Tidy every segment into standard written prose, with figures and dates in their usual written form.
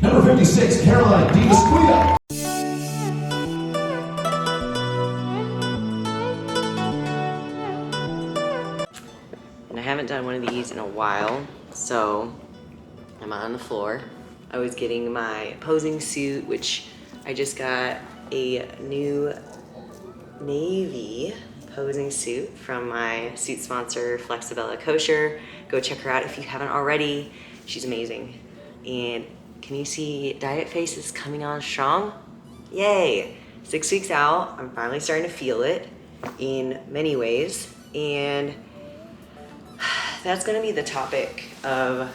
Number 56, Caroline DeMesquita. And I haven't done one of these in a while, so I'm on the floor. I was getting my posing suit, which I just got a new navy posing suit from my suit sponsor, Flexibella Kosher. Go check her out if you haven't already. She's amazing. And can you see Diet Face is coming on strong? Yay! 6 weeks out, I'm finally starting to feel it in many ways. And that's gonna be the topic of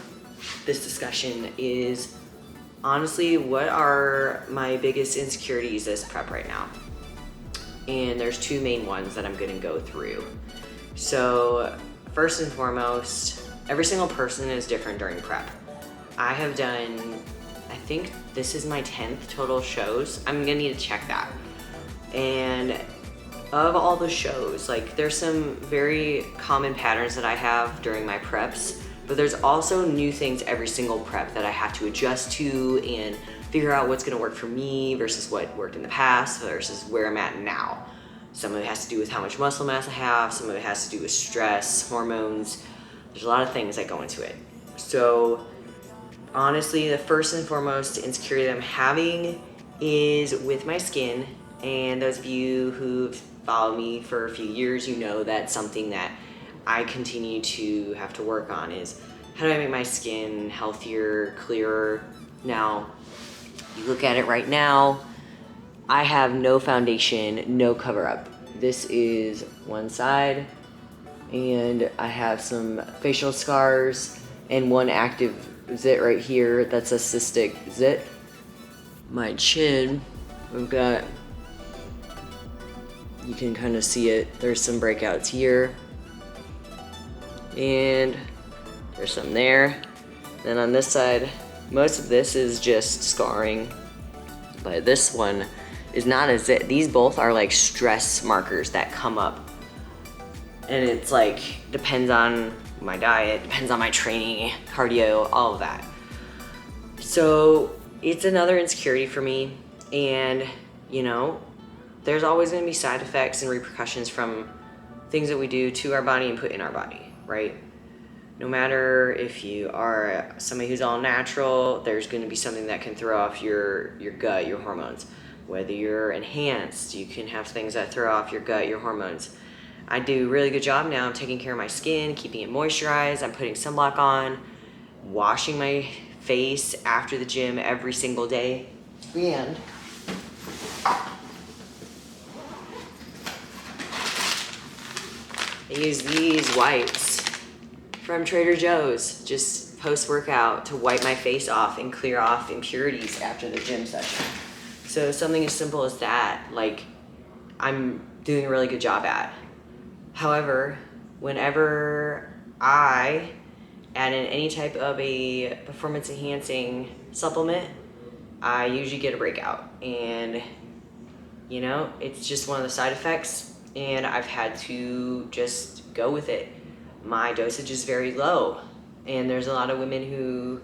this discussion is honestly, what are my biggest insecurities this prep right now? And there's two main ones that I'm gonna go through. So first and foremost, every single person is different during prep. I have done, I think this is my 10th total shows. I'm gonna need to check that. And of all the shows, like there's some very common patterns that I have during my preps, but there's also new things every single prep that I have to adjust to and figure out what's gonna work for me versus what worked in the past versus where I'm at now. Some of it has to do with how much muscle mass I have, some of it has to do with stress, hormones. There's a lot of things that go into it. So honestly, the first and foremost insecurity that I'm having is with my skin. And those of you who've followed me for a few years, you know that's something that I continue to have to work on is how do I make my skin healthier, clearer. Now, you look at it right now, I have no foundation, no cover up. This is one side, and I have some facial scars and one active zit right here that's a cystic zit. My chin, we've got, you can kind of see it, there's some breakouts here, and there's some there. Then on this side, most of this is just scarring, but this one is not a zit. These both are like stress markers that come up, and it's like, depends on my diet, depends on my training, cardio, all of that. So it's another insecurity for me, and you know, there's always gonna be side effects and repercussions from things that we do to our body and put in our body, right? No matter if you are somebody who's all natural, there's gonna be something that can throw off your gut, your hormones. Whether you're enhanced, you can have things that throw off your gut, your hormones. I do a really good job now of taking care of my skin, keeping it moisturized. I'm putting sunblock on, washing my face after the gym every single day. And I use these wipes from Trader Joe's just post-workout to wipe my face off and clear off impurities after the gym session. So something as simple as that, like, I'm doing a really good job at. However, whenever I add in any type of a performance enhancing supplement, I usually get a breakout. And you know, it's just one of the side effects, and I've had to just go with it. My dosage is very low, and there's a lot of women who,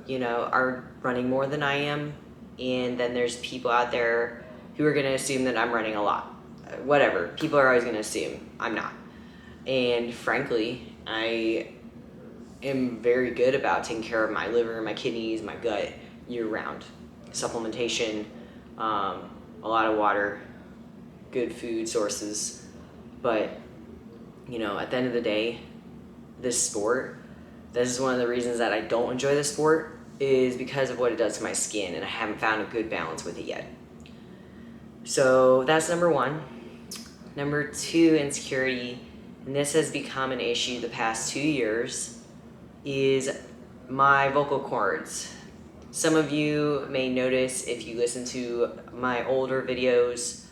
you know, are running more than I am, and then there's people out there who are gonna assume that I'm running a lot. Whatever, people are always gonna assume I'm not. And frankly, I am very good about taking care of my liver, my kidneys, my gut year round. Supplementation, a lot of water, good food sources. But, you know, at the end of the day, this sport, this is one of the reasons that I don't enjoy this sport, is because of what it does to my skin, and I haven't found a good balance with it yet. So that's number one. Number two insecurity, and this has become an issue the past 2 years, is my vocal cords. Some of you may notice if you listen to my older videos,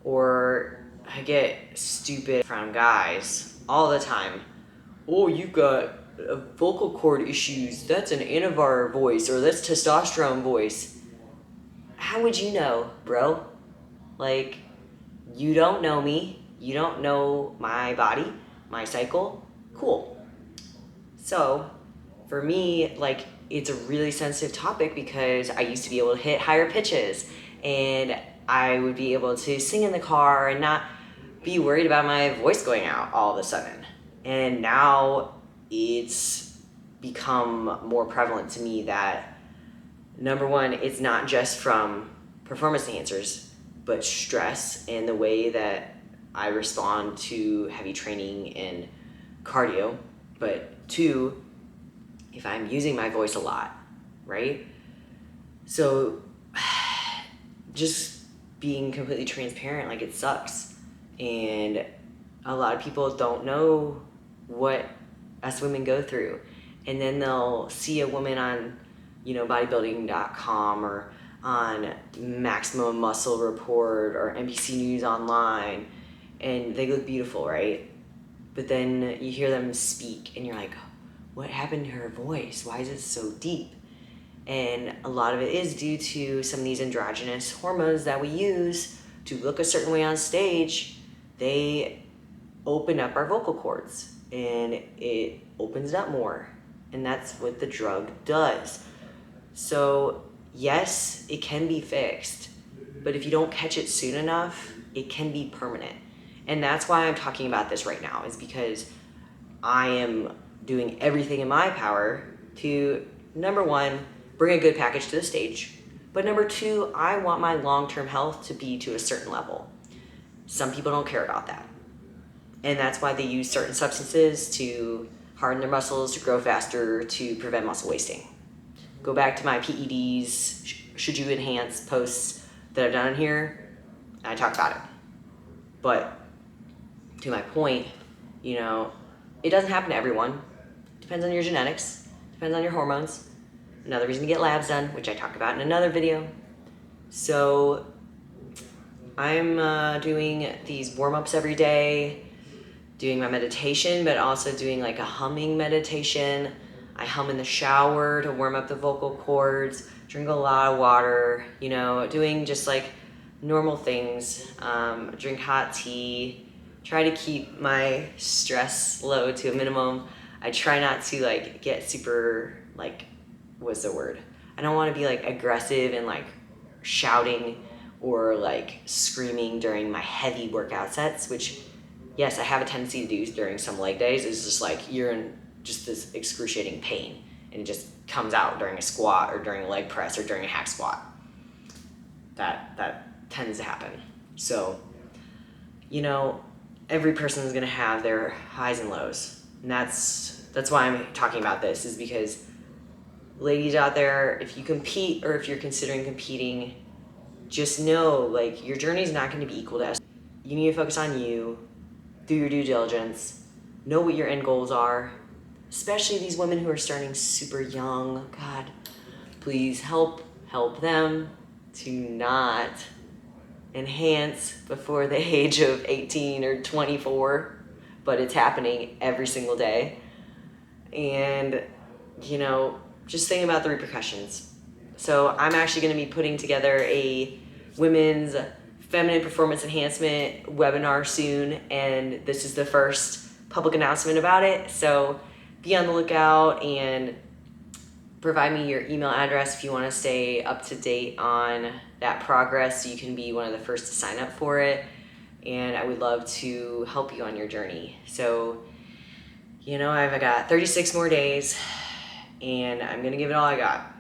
or I get stupid from guys all the time. Oh, you've got vocal cord issues, that's an Anavar voice, or that's testosterone voice. How would you know, bro? Like, you don't know me, you don't know my body, my cycle, cool. So, for me, like, it's a really sensitive topic because I used to be able to hit higher pitches and I would be able to sing in the car and not be worried about my voice going out all of a sudden. And now it's become more prevalent to me that, number one, it's not just from performance enhancers, but stress and the way that I respond to heavy training and cardio. But two, if I'm using my voice a lot, right? So just being completely transparent, like, it sucks. And a lot of people don't know what us women go through. And then they'll see a woman on, bodybuilding.com or on Maximum Muscle Report or NBC News Online, and they look beautiful, right? But then you hear them speak and you're like, what happened to her voice? Why is it so deep? And a lot of it is due to some of these androgynous hormones that we use to look a certain way on stage. They open up our vocal cords and it opens up more. And that's what the drug does. So yes, it can be fixed, but if you don't catch it soon enough, it can be permanent. And that's why I'm talking about this right now, is because I am doing everything in my power to, number one, bring a good package to the stage. But number two, I want my long-term health to be to a certain level. Some people don't care about that. And that's why they use certain substances to harden their muscles, to grow faster, to prevent muscle wasting. Go back to my PEDs, should you enhance posts that I've done in here, and I talk about it. But to my point, it doesn't happen to everyone. Depends on your genetics, depends on your hormones. Another reason to get labs done, which I talk about in another video. So I'm doing these warm-ups every day, doing my meditation, but also doing like a humming meditation. I hum in the shower to warm up the vocal cords, drink a lot of water, doing just like normal things, drink hot tea, try to keep my stress low to a minimum. I try not to get super what's the word? I don't want to be aggressive and shouting or screaming during my heavy workout sets, which yes, I have a tendency to do during some leg days. It's just you're in just this excruciating pain and it just comes out during a squat or during a leg press or during a hack squat. That tends to happen. So, every person is going to have their highs and lows. And that's why I'm talking about this, is because ladies out there, if you compete or if you're considering competing, just know your journey is not going to be equal to us. You need to focus on you, do your due diligence, know what your end goals are, especially these women who are starting super young. God, please help them to not enhance before the age of 18 or 24, but it's happening every single day. And, just think about the repercussions. So I'm actually going to be putting together a women's feminine performance enhancement webinar soon, and this is the first public announcement about it. So be on the lookout and provide me your email address if you want to stay up to date on that progress so you can be one of the first to sign up for it. And I would love to help you on your journey. So, I've got 36 more days and I'm going to give it all I got.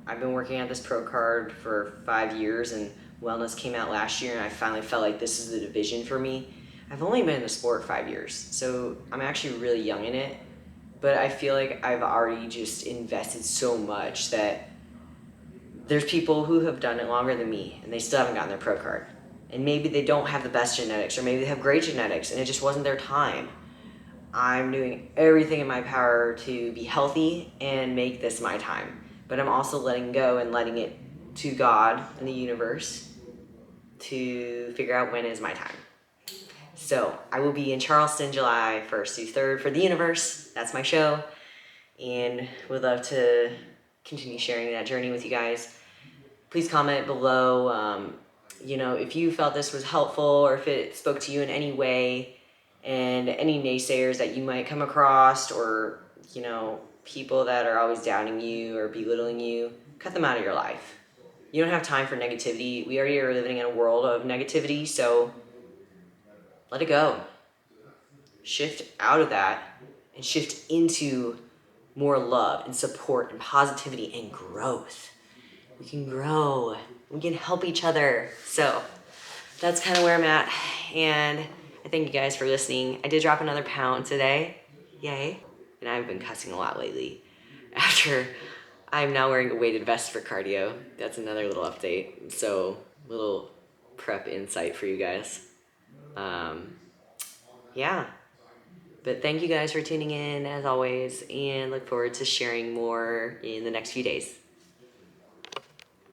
I've been working at this pro card for 5 years and wellness came out last year and I finally felt like this is the division for me. I've only been in the sport 5 years, so I'm actually really young in it, but I feel like I've already just invested so much that there's people who have done it longer than me and they still haven't gotten their pro card. And maybe they don't have the best genetics or maybe they have great genetics and it just wasn't their time. I'm doing everything in my power to be healthy and make this my time. But I'm also letting go and letting it to God and the universe to figure out when is my time. So I will be in Charleston July 1st through 3rd for the universe. That's my show. And would love to continue sharing that journey with you guys. Please comment below, if you felt this was helpful or if it spoke to you in any way, and any naysayers that you might come across, or, people that are always downing you or belittling you, cut them out of your life. You don't have time for negativity. We already are living in a world of negativity, so let it go. Shift out of that and shift into more love and support and positivity and growth. We can grow. We can help each other. So that's kind of where I'm at. And I thank you guys for listening. I did drop another pound today. Yay. And I've been cussing a lot lately. After I'm now wearing a weighted vest for cardio. That's another little update. So little prep insight for you guys. Yeah. But thank you guys for tuning in as always, and look forward to sharing more in the next few days.